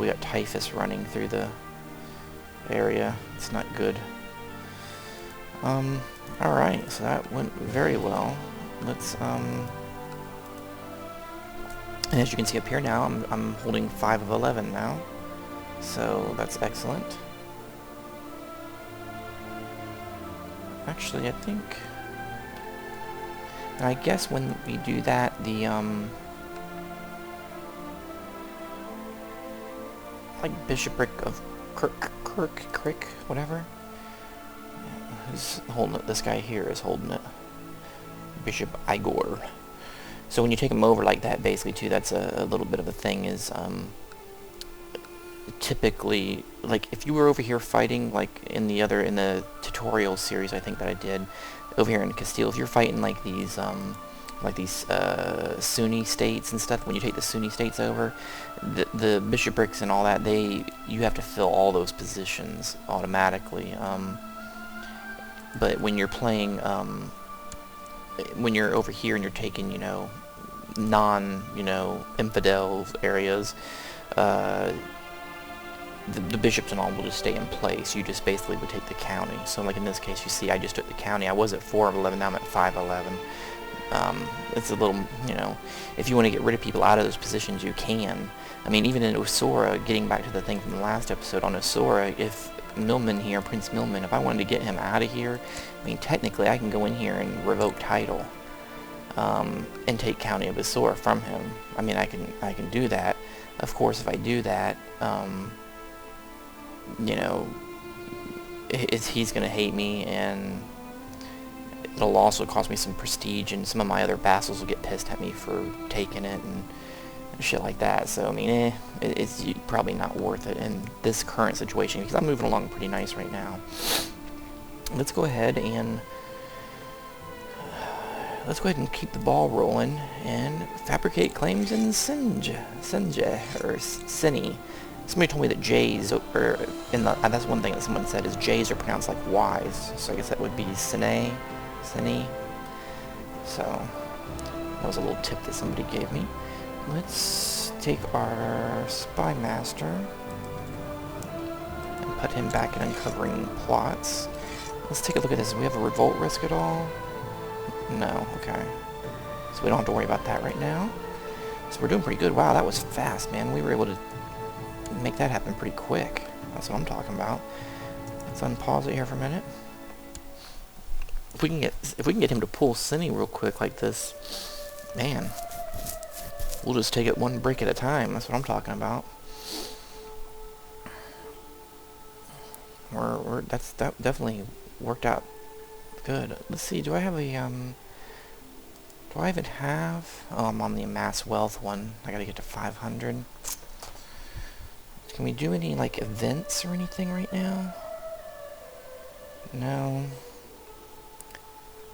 we got typhus running through the area. It's not good. Alright, so that went very well. Let's, and as you can see up here now, I'm holding 5 of 11 now. So that's excellent. Actually, I think, and I guess when we do that, the, like bishopric of Crick, whatever. Who's holding it? This guy here is holding it. Bishop Igor. So when you take him over like that, basically too, that's a little bit of a thing. Is typically, like, if you were over here fighting, like in the tutorial series I think that I did over here in Castile, if you're fighting like these Sunni states and stuff, when you take the Sunni states over, the bishoprics and all that, you have to fill all those positions automatically. But when you're playing, when you're over here and you're taking, infidel areas, the bishops and all will just stay in place. You just basically would take the county. So like in this case, you see I just took the county. I was at 4 of 11, now I'm at 5 of 11. It's a little, if you want to get rid of people out of those positions, you can. I mean, even in Osora, getting back to the thing from the last episode, on Osora, if Milman here, Prince Milman, if I wanted to get him out of here, I mean, technically I can go in here and revoke title, and take County of Osora from him. I mean, I can do that. Of course, if I do that, he's going to hate me, and it'll also cost me some prestige, and some of my other vassals will get pissed at me for taking it, and shit like that. So, I mean, it's probably not worth it in this current situation, because I'm moving along pretty nice right now. Let's go ahead and keep the ball rolling and fabricate claims in Sinj, or Cine. Somebody told me that J's, or that's one thing that someone said, is J's are pronounced like Y's. So I guess that would be Cine. So that was a little tip that somebody gave me. Let's take our spy master and put him back in uncovering plots. Let's take a look at this. Do we have a revolt risk at all? No. Okay. So we don't have to worry about that right now. So we're doing pretty good. Wow, that was fast, man. We were able to make that happen pretty quick. That's what I'm talking about. Let's unpause it here for a minute. If we can get him to pull Cine real quick like this, man, we'll just take it one brick at a time. That's what I'm talking about. That definitely worked out good. Let's see. Do I have a do I even have? Oh, I'm on the amass wealth one. I gotta get to 500. Can we do any like events or anything right now? No.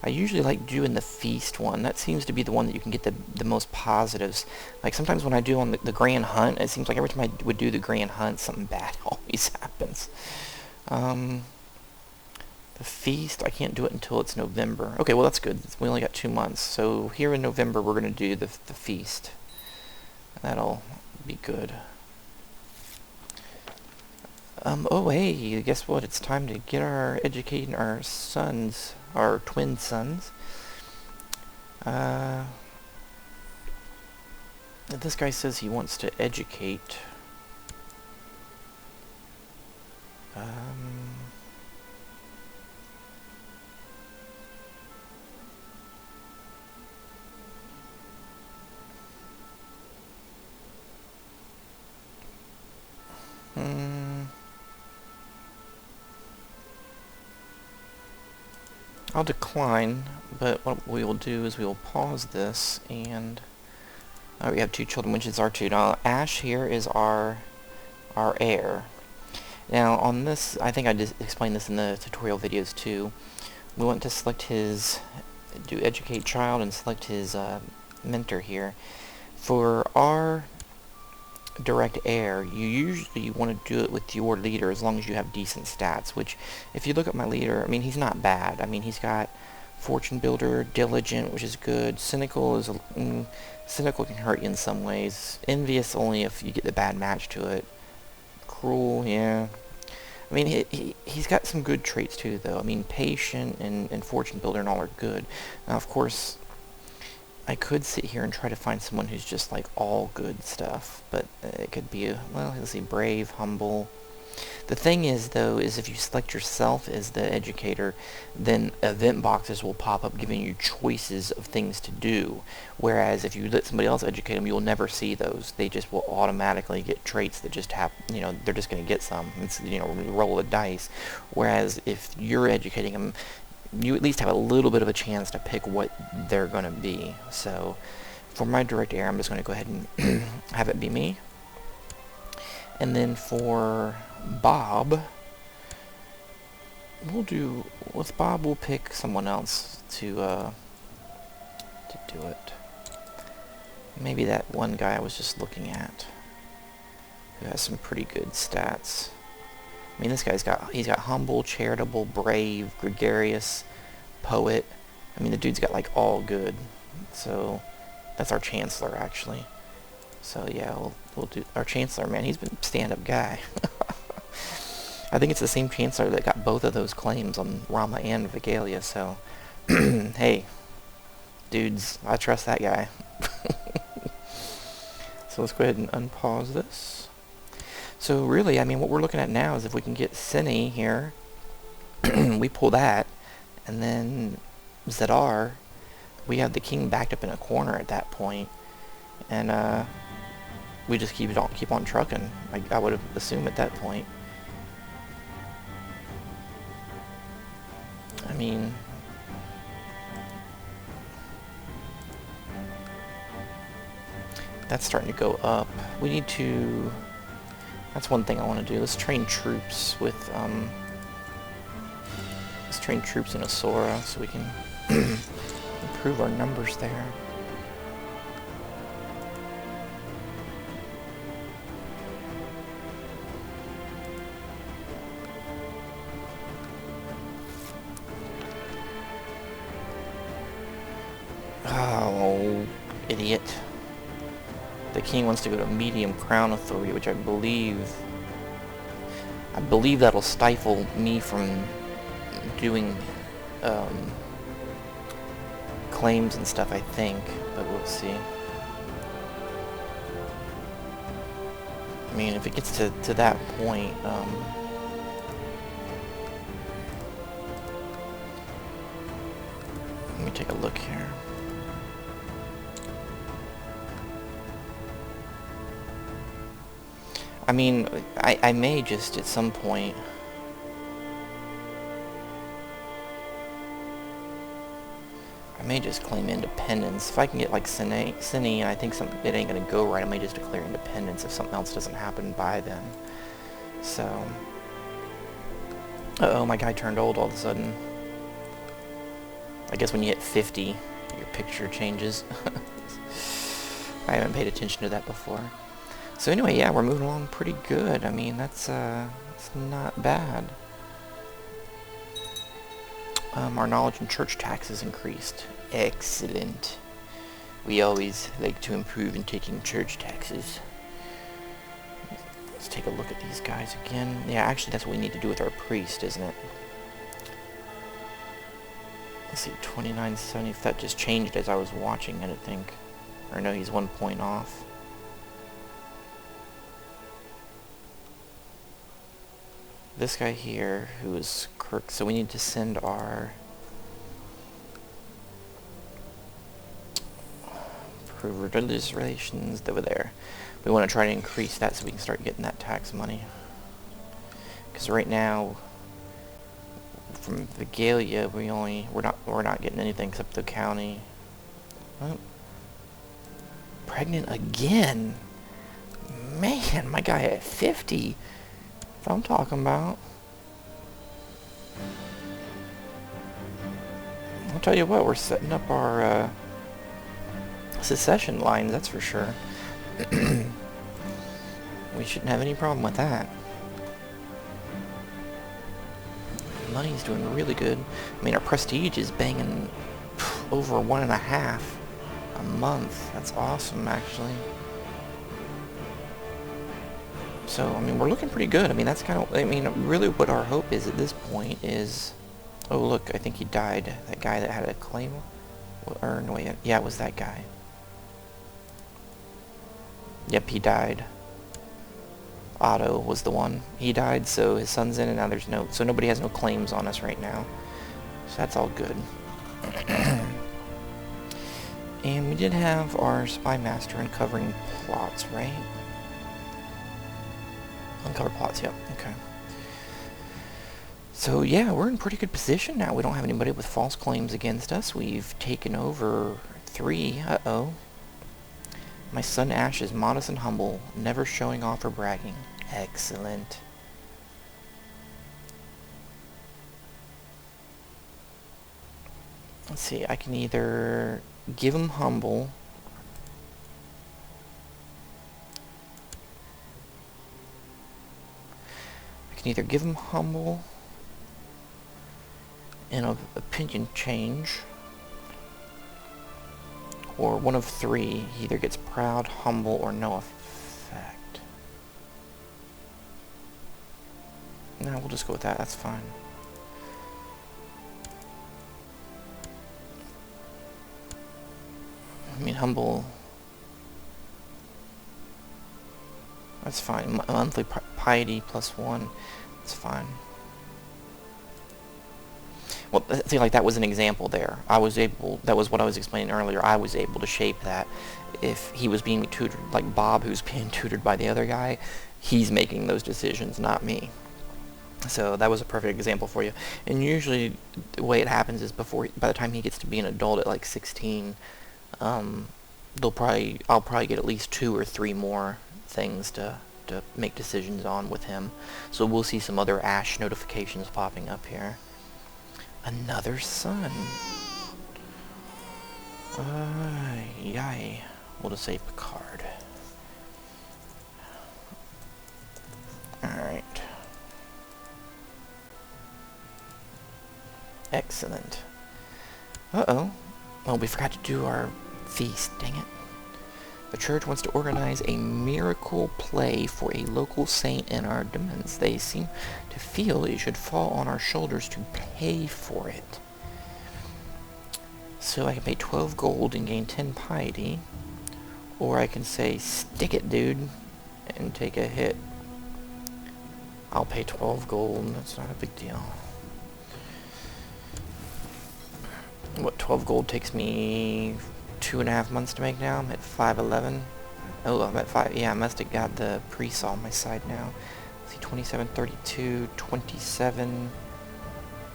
I usually like doing the feast one. That seems to be the one that you can get the most positives. Like sometimes when I do on the Grand Hunt, it seems like every time I would do the Grand Hunt, something bad always happens. The feast, I can't do it until it's November. Okay, well that's good. We only got 2 months. So here in November, we're going to do the feast. That'll be good. Oh hey, guess what? It's time to get educating our sons, our twin sons. This guy says he wants to educate. I'll decline, but what we will do is we will pause this, and we have 2 children, which is our 2. Now, Ash here is our heir. Now, on this, I think I just explained this in the tutorial videos too. We want to select do educate child and select his mentor here. For our direct heir, you usually want to do it with your leader as long as you have decent stats, which if you look at my leader, I mean, he's not bad. I mean, he's got fortune builder, diligent, which is good. Cynical cynical can hurt you in some ways. Envious only if you get the bad match to it. cruel, yeah. I mean, he's got some good traits too, though. I mean, patient and fortune builder and all are good. Now, of course, I could sit here and try to find someone who's just like all good stuff, but it could be, well, let's see, brave, humble. The thing is, though, is if you select yourself as the educator, then event boxes will pop up giving you choices of things to do. Whereas if you let somebody else educate them, you'll never see those. They just will automatically get traits that just have, they're just going to get some. It's, roll the dice. Whereas if you're educating them, you at least have a little bit of a chance to pick what they're going to be. So for my direct heir, I'm just going to go ahead and have it be me. And then for Bob, with Bob, we'll pick someone else to do it. Maybe that one guy I was just looking at, who has some pretty good stats. I mean, this guy's he's got humble, charitable, brave, gregarious, poet. I mean, the dude's got like all good. So that's our chancellor, actually. So yeah, we'll do our chancellor, man. He's been a stand-up guy. I think it's the same chancellor that got both of those claims on Rama and Vigalia. So hey, dudes, I trust that guy. So let's go ahead and unpause this. So really, I mean, what we're looking at now is if we can get Cine here, we pull that, and then Zadar, we have the king backed up in a corner at that point, and we just keep on trucking. I would have assumed at that point. I mean, that's starting to go up. We need to. That's one thing I want to do. Let's train troops with let's train troops in Asura so we can improve our numbers there. Oh, idiot. The king wants to go to medium crown authority, which I believe that'll stifle me from doing claims and stuff, I think, but we'll see. I mean, if it gets to that point, let me take a look here. I mean, I may just at some point I may just claim independence. If I can get like Cine and I think it ain't gonna go right, I may just declare independence if something else doesn't happen by then. So uh-oh, my guy turned old all of a sudden. I guess when you hit 50, your picture changes. I haven't paid attention to that before. So anyway, yeah, we're moving along pretty good. I mean, that's not bad. Our knowledge and church taxes increased. Excellent. We always like to improve in taking church taxes. Let's take a look at these guys again. Yeah, actually, that's what we need to do with our priest, isn't it? Let's see, 2970. If that just changed as I was watching it, I think. Or no, he's 1 point off. This guy here, who is Kirk, so we need to send our religious relations over there. We want to try to increase that so we can start getting that tax money. Because right now, from Vigalia, we're not getting anything except the county. Oh. Pregnant again. Man, my guy at 50. That's what I'm talking about. I'll tell you what, we're setting up our secession lines, that's for sure. We shouldn't have any problem with that. Money's doing really good. I mean, our prestige is banging over 1.5 a month. That's awesome, actually. So, I mean, we're looking pretty good. I mean, that's kind of, I mean, really what our hope is at this point is... Oh, look, I think he died. That guy that had a claim? Or, no, yeah, it was that guy. Yep, he died. Otto was the one. He died, so his son's in, and now there's no... So nobody has no claims on us right now. So that's all good. And we did have our spy master uncovering plots, right? Uncover plots, yep, okay. So yeah, we're in pretty good position now. We don't have anybody with false claims against us. We've taken over 3. Uh-oh. My son Ash is modest and humble, never showing off or bragging. Excellent. Let's see, I can either give him humble. I can either give him humble and an opinion change, or one of 3. He either gets proud, humble, or no effect. No, we'll just go with that. That's fine. I mean, humble. That's fine. Monthly piety +1. That's fine. Well, I feel like that was an example there. That was what I was explaining earlier. I was able to shape that. If he was being tutored, like Bob, who's being tutored by the other guy, he's making those decisions, not me. So that was a perfect example for you. And usually the way it happens is by the time he gets to be an adult at like 16, I'll probably get at least 2 or 3 more things to make decisions on with him. So we'll see some other Ash notifications popping up here. Another son. Yay. We'll just say Picard. Alright. Excellent. Uh-oh. Well, we forgot to do our feast. Dang it. The church wants to organize a miracle play for a local saint in our demesnes. They seem to feel it should fall on our shoulders to pay for it. So I can pay 12 gold and gain 10 piety. Or I can say, stick it, dude, and take a hit. I'll pay 12 gold. That's not a big deal. What, 12 gold takes me 2.5 months to make now? I'm at 511. Oh, I'm at 5. Yeah, I must have got the priests on my side now. Let's see, 27, 32, 27.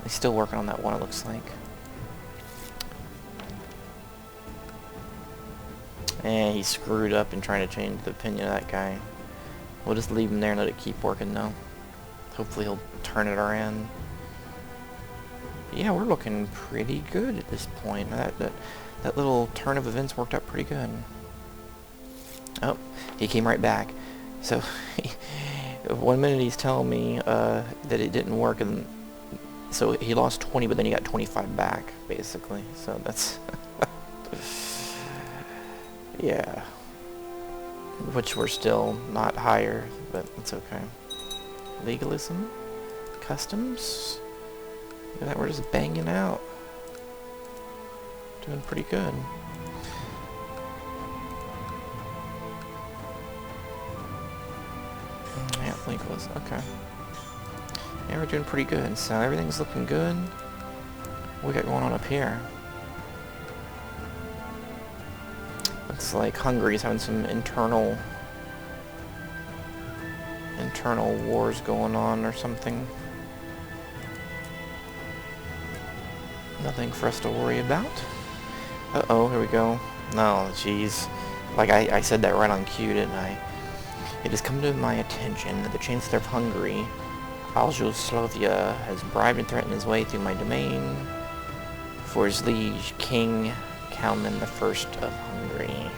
He's still working on that one, it looks like. And he screwed up in trying to change the opinion of that guy. We'll just leave him there and let it keep working though. Hopefully he'll turn it around. Yeah, we're looking pretty good at this point. That little turn of events worked out pretty good. Oh, he came right back. So, 1 minute he's telling me that it didn't work, and so he lost 20, but then he got 25 back, basically. So that's... yeah. Which we're still not higher, but it's okay. Legalism? Customs? Look at that, we're just banging out. Doing pretty good. Yeah, legalism, okay. Yeah, we're doing pretty good, so everything's looking good. What we got going on up here? Looks like Hungary's having some internal wars going on or something. Nothing for us to worry about. Uh-oh, here we go. No, jeez. Like I said that right on cue, didn't I? It has come to my attention that the Chancellor of Hungary, Slavia, has bribed and threatened his way through my domain for his liege, King Kalman I of Hungary.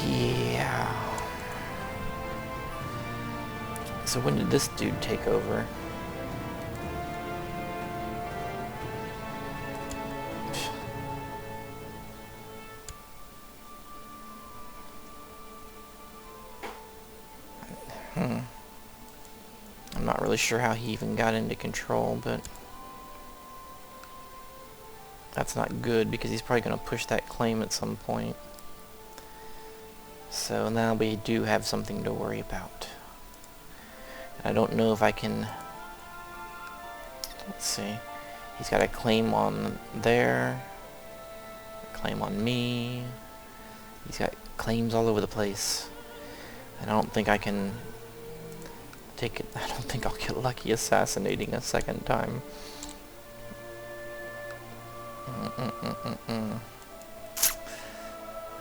Yeah. So when did this dude take over? I'm not really sure how he even got into control, but that's not good because he's probably going to push that claim at some point. So now we do have something to worry about. I don't know if I can... Let's see. He's got a claim on there. A claim on me. He's got claims all over the place. And I don't think I can take it... I don't think I'll get lucky assassinating a second time.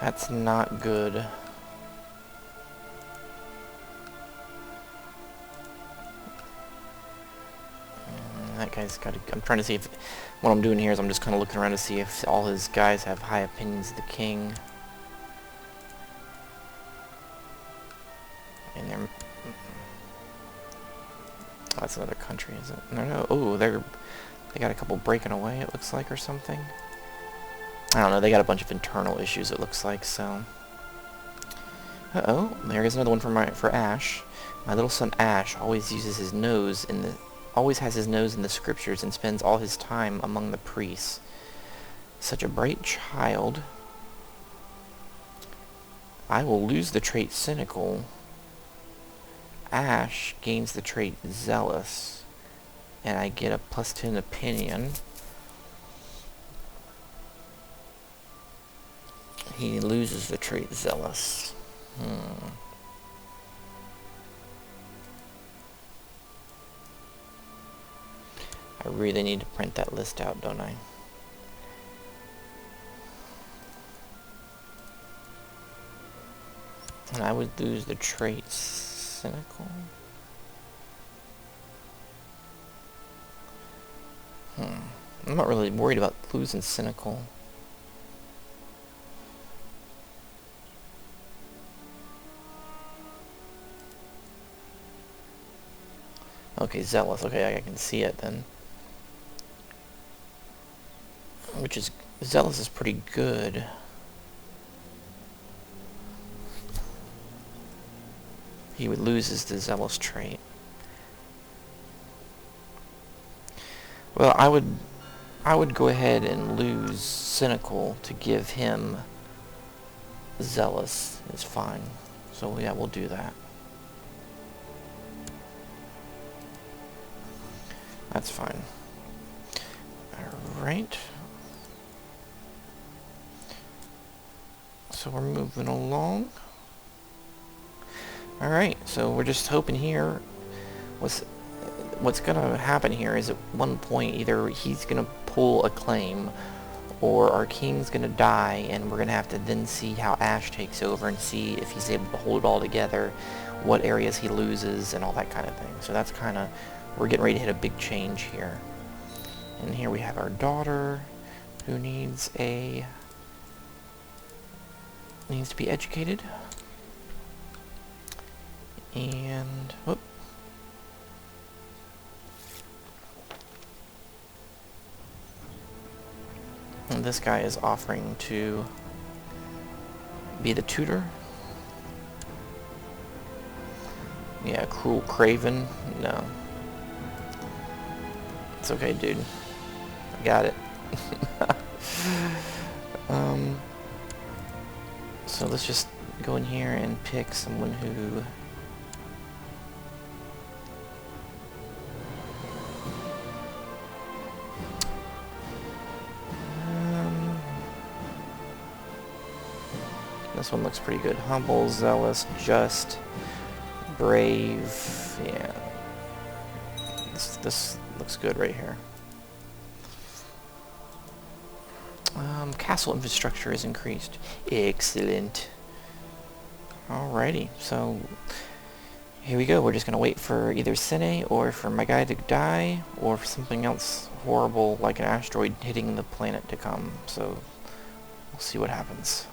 That's not good. That guy's got to... I'm trying to see if... What I'm doing here is I'm just kind of looking around to see if all his guys have high opinions of the king. And they're... Oh, that's another country, is it? No. Oh, they got a couple breaking away, it looks like, or something. I don't know, they got a bunch of internal issues, it looks like, so... Uh-oh, there's another one for Ash. My little son Ash always has his nose in the scriptures and spends all his time among the priests. Such a bright child. I will lose the trait cynical. Ash gains the trait zealous. And I get a +10 opinion. He loses the trait zealous. I really need to print that list out, don't I? And I would lose the trait cynical. I'm not really worried about losing cynical. Okay, zealous. Okay, I can see it then. Which is... zealous is pretty good. He would lose the zealous trait. Well, I would go ahead and lose cynical to give him zealous. It's fine. So yeah, we'll do that. That's fine. Alright. So we're moving along. Alright, so we're just hoping here. What's gonna happen here is at one point either he's gonna pull a claim or our king's gonna die, and we're gonna have to then see how Ash takes over and see if he's able to hold it all together, what areas he loses, and all that kind of thing. So that's kind of... we're getting ready to hit a big change here. And here we have our daughter who needs to be educated. And whoop. And this guy is offering to be the tutor. Yeah, cruel craven. No. It's okay, dude. I got it. So let's just go in here and pick someone who... this one looks pretty good. Humble, zealous, just, brave. Yeah. This looks good right here. Castle infrastructure is increased. Excellent. Alrighty, so here we go. We're just gonna wait for either Sine or for my guy to die, or for something else horrible like an asteroid hitting the planet to come. So we'll see what happens.